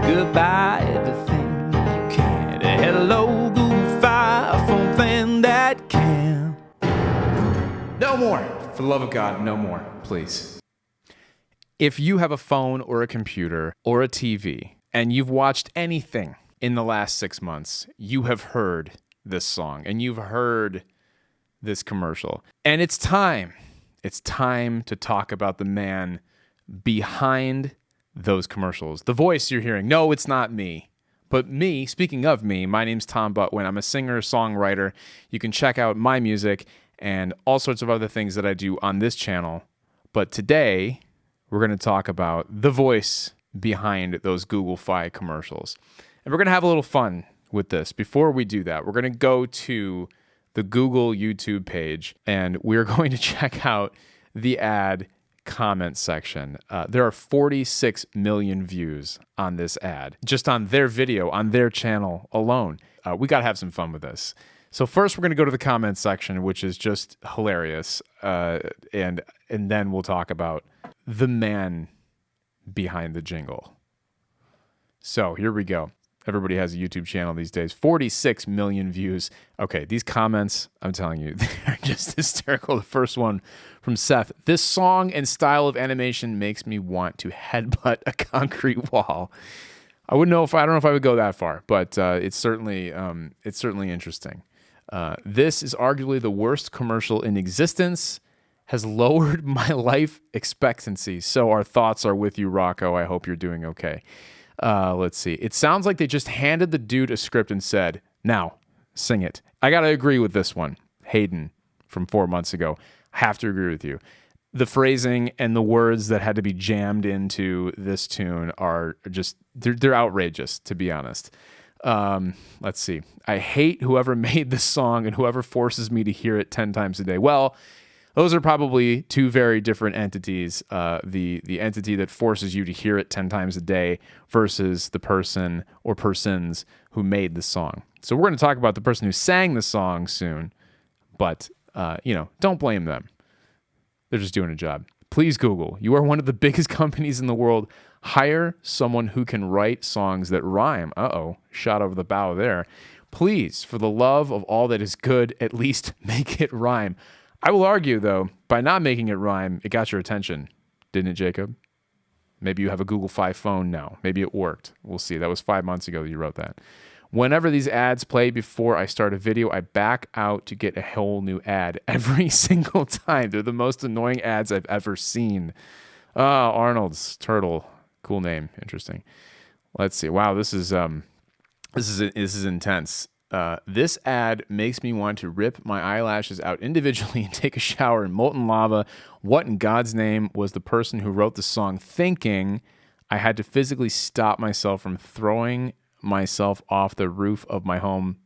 Goodbye, everything you can. Hello, GoogleFi, a phone plan that can. No more. For the love of God, no more, please. If you have a phone or a computer or a TV and you've watched anything in the last 6 months, you have heard this song and you've heard this commercial. And it's time. It's time to talk about the man behind those commercials. The voice you're hearing. No, it's not me. But me, speaking of me, my name's Tom Butwin. I'm a singer, songwriter. You can check out my music and all sorts of other things that I do on this channel. But today, we're going to talk about the voice behind those GoogleFi commercials. And we're going to have a little fun with this. Before we do that, we're going to go to the Google YouTube page and we're going to check out the ad comment section. There are 46 million views on this ad, just on their video, on their channel alone. We got to have some fun with this. So first, we're going to go to the comment section, which is just hilarious, and then we'll talk about the man behind the jingle. So here we go. Everybody has a YouTube channel these days. 46 million views. Okay, these comments, I'm telling you, they're just hysterical. The first one from Seth. This song and style of animation makes me want to headbutt a concrete wall. I don't know if I would go that far, but it's certainly interesting. This is arguably the worst commercial in existence. Has lowered my life expectancy. So our thoughts are with you, Rocco. I hope you're doing okay. Let's see. It sounds like they just handed the dude a script and said, now, sing it. I got to agree with this one. Hayden from 4 months ago. I have to agree with you. The phrasing and the words that had to be jammed into this tune are just, they're outrageous, to be honest. Let's see. I hate whoever made this song and whoever forces me to hear it 10 times a day. Well, those are probably two very different entities. The entity that forces you to hear it 10 times a day versus the person or persons who made the song. So we're going to talk about the person who sang the song soon, but don't blame them. They're just doing a job. Please Google. You are one of the biggest companies in the world. Hire someone who can write songs that rhyme. Shot over the bow there. Please, for the love of all that is good, at least make it rhyme. I will argue, though, by not making it rhyme, it got your attention, didn't it, Jacob? Maybe you have a GoogleFi phone now. Maybe it worked. We'll see. That was 5 months ago that you wrote that. Whenever these ads play before I start a video, I back out to get a whole new ad every single time. They're the most annoying ads I've ever seen. Arnold's Turtle. Cool name. Interesting. Let's see. Wow, this is intense. This ad makes me want to rip my eyelashes out individually and take a shower in molten lava. What in God's name was the person who wrote the song thinking? I had to physically stop myself from throwing myself off the roof of my home.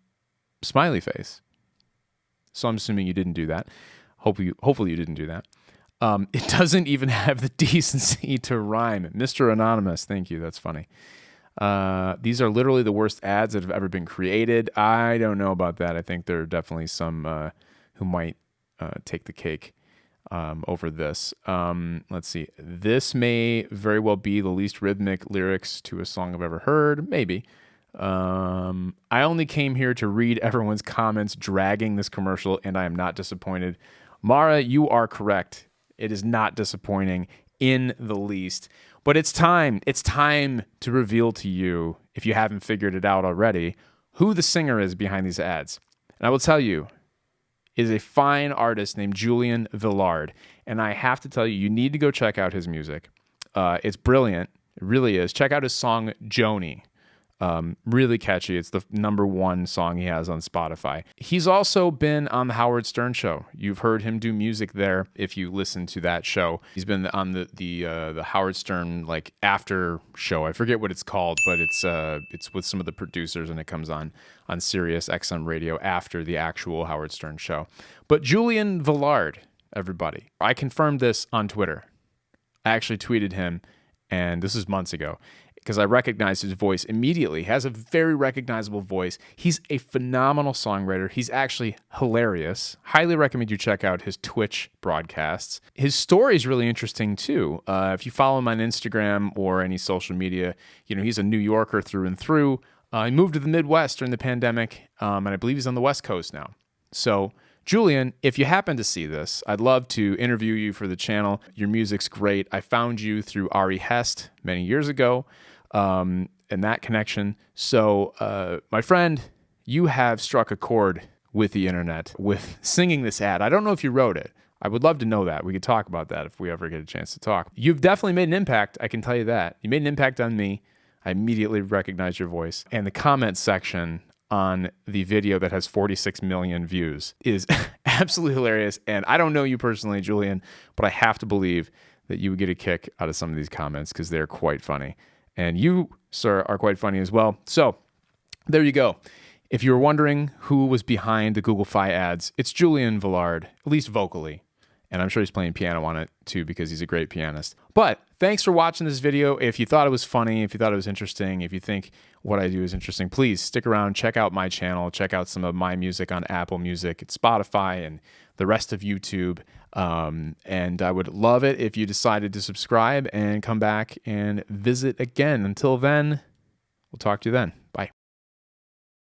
Smiley face. So I'm assuming you didn't do that. Hopefully you didn't do that. It doesn't even have the decency to rhyme. Mr. Anonymous, thank you. That's funny. These are literally the worst ads that have ever been created. I don't know about that. I think there are definitely some who might take the cake over this. Let's see. This may very well be the least rhythmic lyrics to a song I've ever heard. Maybe. I only came here to read everyone's comments dragging this commercial, and I am not disappointed. Mara, you are correct. It is not disappointing in the least. But it's time to reveal to you, if you haven't figured it out already, who the singer is behind these ads. And I will tell you, is a fine artist named Julian Villard. And I have to tell you, you need to go check out his music. It's brilliant. It really is. Check out his song, Joni. Really catchy. It's the #1 song he has on Spotify. He's also been on the Howard Stern show. You've heard him do music there if you listen to that show. He's been on the Howard Stern after show. I forget what it's called, but it's with some of the producers and it comes on Sirius XM radio after the actual Howard Stern show. But Julian Villard, everybody. I confirmed this on Twitter. I actually tweeted him, and this is months ago. because I recognized his voice immediately. He has a very recognizable voice. He's a phenomenal songwriter. He's actually hilarious. Highly recommend you check out his Twitch broadcasts. His story is really interesting too. If you follow him on Instagram or any social media, he's a New Yorker through and through. He moved to the Midwest during the pandemic, and I believe he's on the West Coast now. So, Julian, if you happen to see this, I'd love to interview you for the channel. Your music's great. I found you through Ari Hest many years ago, and that connection. So, my friend, you have struck a chord with the internet with singing this ad. I don't know if you wrote it. I would love to know that. We could talk about that if we ever get a chance to talk. You've definitely made an impact. I can tell you that. You made an impact on me. I immediately recognized your voice. And the comment section on the video that has 46 million views is absolutely hilarious. And I don't know you personally, Julian, but I have to believe that you would get a kick out of some of these comments because they're quite funny. And you, sir, are quite funny as well. So there you go. If you were wondering who was behind the GoogleFi ads, it's Julian Villard, at least vocally. And I'm sure he's playing piano on it too because he's a great pianist. But thanks for watching this video. If you thought it was funny, if you thought it was interesting, if you think what I do is interesting, please stick around, check out my channel, check out some of my music on Apple Music, Spotify, and the rest of YouTube. And I would love it if you decided to subscribe and come back and visit again. Until then, we'll talk to you then. Bye.